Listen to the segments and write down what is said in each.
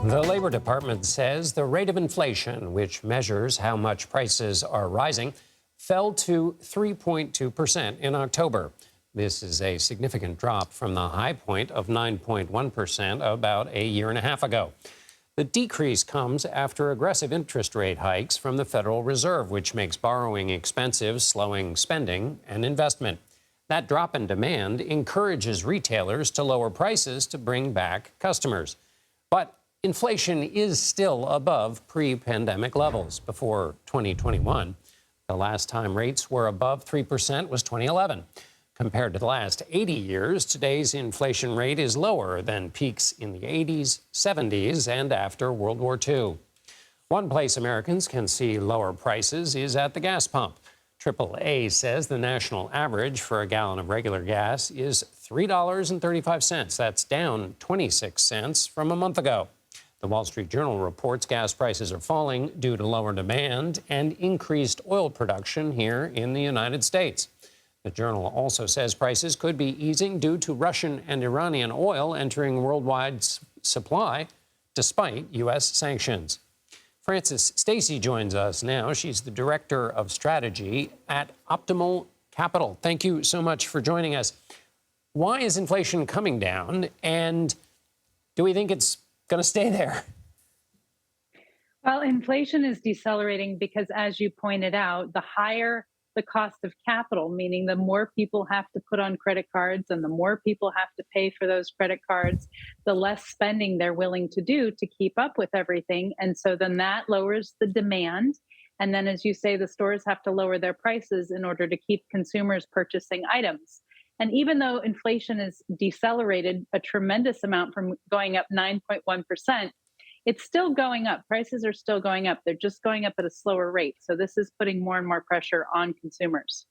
The Labor Department says the rate of inflation, which measures how much prices are rising, fell to 3.2% in October. This is a significant drop from the high point of 9.1% about a year and a half ago. The decrease comes after aggressive interest rate hikes from the Federal Reserve, which makes borrowing expensive, slowing spending and investment. That drop in demand encourages retailers to lower prices to bring back customers. But inflation is still above pre-pandemic levels. Before 2021, the last time rates were above 3% was 2011. Compared to the last 80 years, today's inflation rate is lower than peaks in the 80s, 70s, and after World War II. One place Americans can see lower prices is at the gas pump. AAA says the national average for a gallon of regular gas is $3.35. That's down 26 cents from a month ago. The Wall Street Journal reports gas prices are falling due to lower demand and increased oil production here in the United States. The Journal also says prices could be easing due to Russian and Iranian oil entering worldwide supply despite U.S. sanctions. Stacey joins us now. She's the Director of Strategy at Optimal Capital. Thank you so much for joining us. Why is inflation coming down, and do we think it's going to stay there? Well, inflation is decelerating because, as you pointed out, the higher the cost of capital, meaning the more people have to put on credit cards and the more people have to pay for those credit cards, the less spending they're willing to do to keep up with everything. And so then that lowers the demand. And then, as you say, the stores have to lower their prices in order to keep consumers purchasing items. And even though inflation is decelerated a tremendous amount from going up 9.1%, it's still going up. Prices are still going up. They're just going up at a slower rate. So this is putting more and more pressure on consumers.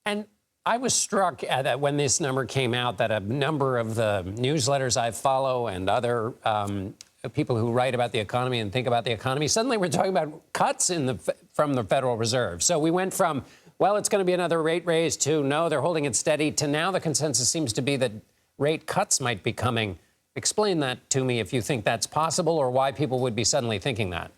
And I was struck that when this number came out, that a number of the newsletters I follow and other people who write about the economy and think about the economy, suddenly we're talking about cuts from the Federal Reserve. So we went from, well, it's going to be another rate raise, to no, they're holding it steady, to now the consensus seems to be that rate cuts might be coming. Explain that to me if you think that's possible, or why people would be suddenly thinking that.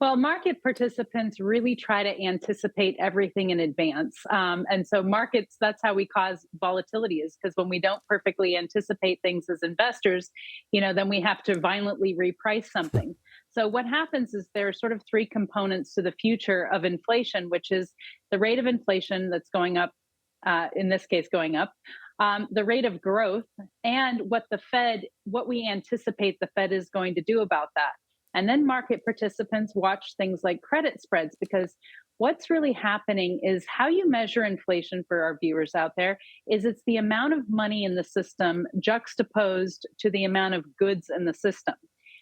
Well, market participants really try to anticipate everything in advance. And so markets, that's how we cause volatility, is because when we don't perfectly anticipate things as investors, then we have to violently reprice something. So what happens is there are sort of three components to the future of inflation, which is the rate of inflation that's going up, in this case going up, the rate of growth, and what we anticipate the Fed is going to do about that. And then market participants watch things like credit spreads, because what's really happening is how you measure inflation for our viewers out there is it's the amount of money in the system juxtaposed to the amount of goods in the system.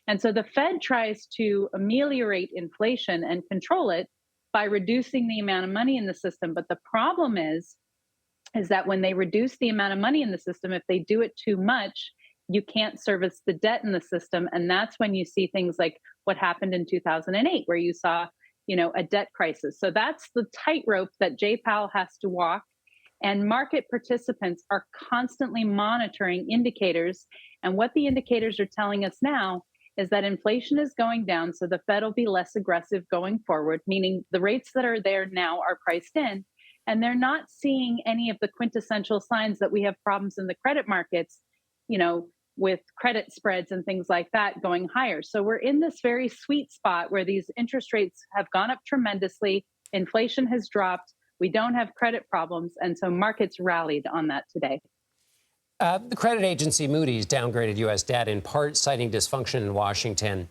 And so the Fed tries to ameliorate inflation and control it by reducing the amount of money in the system. But the problem is that when they reduce the amount of money in the system, if they do it too much, you can't service the debt in the system. And that's when you see things like what happened in 2008, where you saw, a debt crisis. So that's the tightrope that Jay Powell has to walk. And market participants are constantly monitoring indicators. And what the indicators are telling us now is that inflation is going down. So the Fed will be less aggressive going forward, meaning the rates that are there now are priced in. And they're not seeing any of the quintessential signs that we have problems in the credit markets, with credit spreads and things like that going higher. So we're in this very sweet spot where these interest rates have gone up tremendously. Inflation has dropped. We don't have credit problems. And so markets rallied on that today. The credit agency Moody's downgraded U.S. debt in part citing dysfunction in Washington.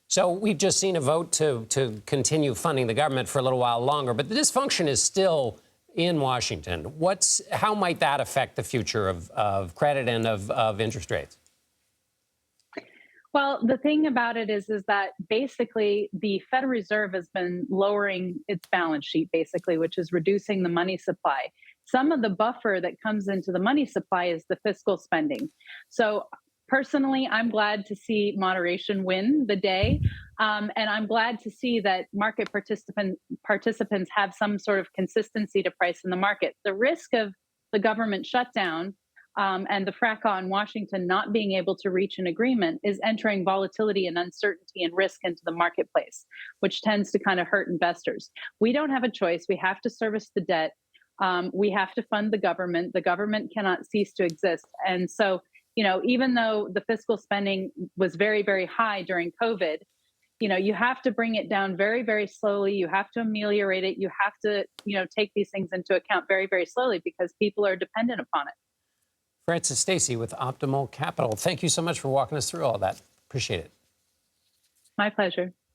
So we've just seen a vote to continue funding the government for a little while longer. But the dysfunction is still in Washington. How might that affect the future of credit and of interest rates? Well, the thing about it is that basically the Federal Reserve has been lowering its balance sheet, basically, which is reducing the money supply. Some of the buffer that comes into the money supply is the fiscal spending. So personally, I'm glad to see moderation win the day. And I'm glad to see that market participants have some sort of consistency to price in the market. The risk of the government shutdown and the fracas in Washington not being able to reach an agreement is entering volatility and uncertainty and risk into the marketplace, which tends to kind of hurt investors. We don't have a choice. We have to service the debt. We have to fund the government. The government cannot cease to exist. And so, even though the fiscal spending was very, very high during COVID, you have to bring it down very, very slowly. You have to ameliorate it. You have to, take these things into account very, very slowly because people are dependent upon it. Frances Stacey with Optimal Capital. Thank you so much for walking us through all that. Appreciate it. My pleasure.